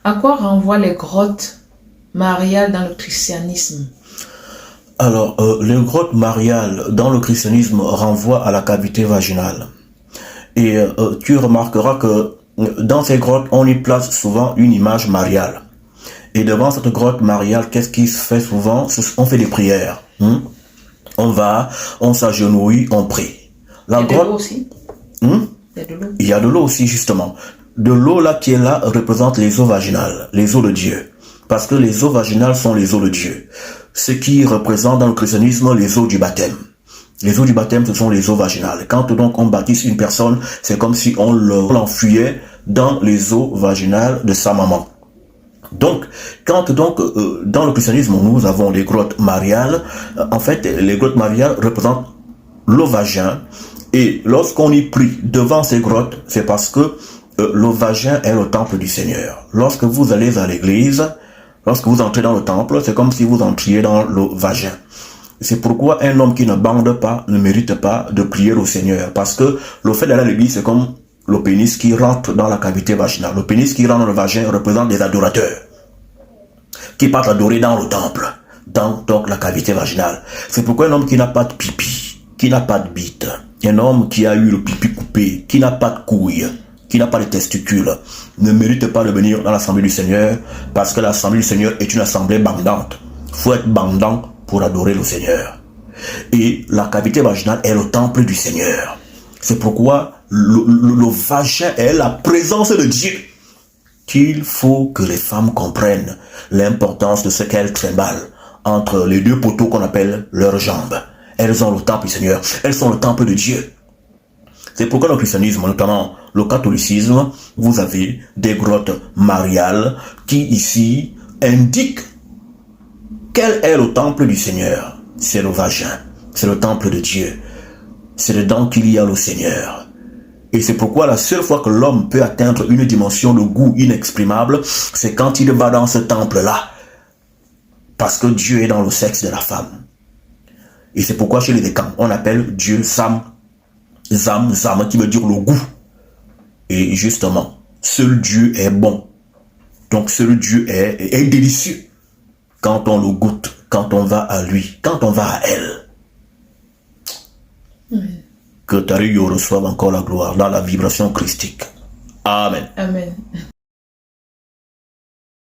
À quoi renvoient les grottes mariales dans le christianisme? Alors, les grottes mariales dans le christianisme renvoient à la cavité vaginale. Et tu remarqueras que dans ces grottes, on y place souvent une image mariale. Et devant cette grotte mariale, qu'est-ce qui se fait souvent? On fait des prières. On va, on s'agenouille, on prie. La Il y a de l'eau grotte, aussi. hmm? Il y a de l'eau. Il y a de l'eau aussi, justement. De l'eau là qui est là représente les eaux vaginales, les eaux de Dieu. Parce que les eaux vaginales sont les eaux de Dieu. Ce qui représente dans le christianisme les eaux du baptême. Les eaux du baptême, ce sont les eaux vaginales. Quand donc on baptise une personne, c'est comme si on l'enfuyait dans les eaux vaginales de sa maman. Donc, quand donc dans le christianisme, nous avons les grottes mariales, en fait, les grottes mariales représentent l'eau vagin. Et lorsqu'on y prie devant ces grottes, c'est parce que le vagin est le temple du Seigneur. Lorsque vous allez à l'église, lorsque vous entrez dans le temple, c'est comme si vous entriez dans le vagin. C'est pourquoi un homme qui ne bande pas ne mérite pas de prier au Seigneur. Parce que le fait d'aller à l'église, c'est comme le pénis qui rentre dans la cavité vaginale. Le pénis qui rentre dans le vagin représente des adorateurs qui partent adorer dans le temple, dans donc la cavité vaginale. C'est pourquoi un homme qui n'a pas de pipi, qui n'a pas de bite, un homme qui a eu le pipi coupé, qui n'a pas de couilles, qui n'a pas de testicules, ne mérite pas de venir dans l'assemblée du Seigneur, parce que l'assemblée du Seigneur est une assemblée bandante. Il faut être bandant pour adorer le Seigneur. Et la cavité vaginale est le temple du Seigneur. C'est pourquoi le vagin est la présence de Dieu. Qu'il faut que les femmes comprennent l'importance de ce qu'elles trimballent entre les deux poteaux qu'on appelle leurs jambes. Elles ont le temple du Seigneur. Elles sont le temple de Dieu. C'est pourquoi le christianisme, notamment le catholicisme, vous avez des grottes mariales qui ici indiquent quel est le temple du Seigneur. C'est le vagin. C'est le temple de Dieu. C'est dedans qu'il y a le Seigneur. Et c'est pourquoi la seule fois que l'homme peut atteindre une dimension de goût inexprimable, c'est quand il va dans ce temple-là. Parce que Dieu est dans le sexe de la femme. Et c'est pourquoi chez les décans, on appelle Dieu Zam, qui veut dire le goût. Et justement, seul Dieu est bon. Donc seul Dieu est délicieux. Quand on le goûte, quand on va à lui, quand on va à elle. Amen. Que Tario reçoive encore la gloire dans la vibration christique. Amen. Amen.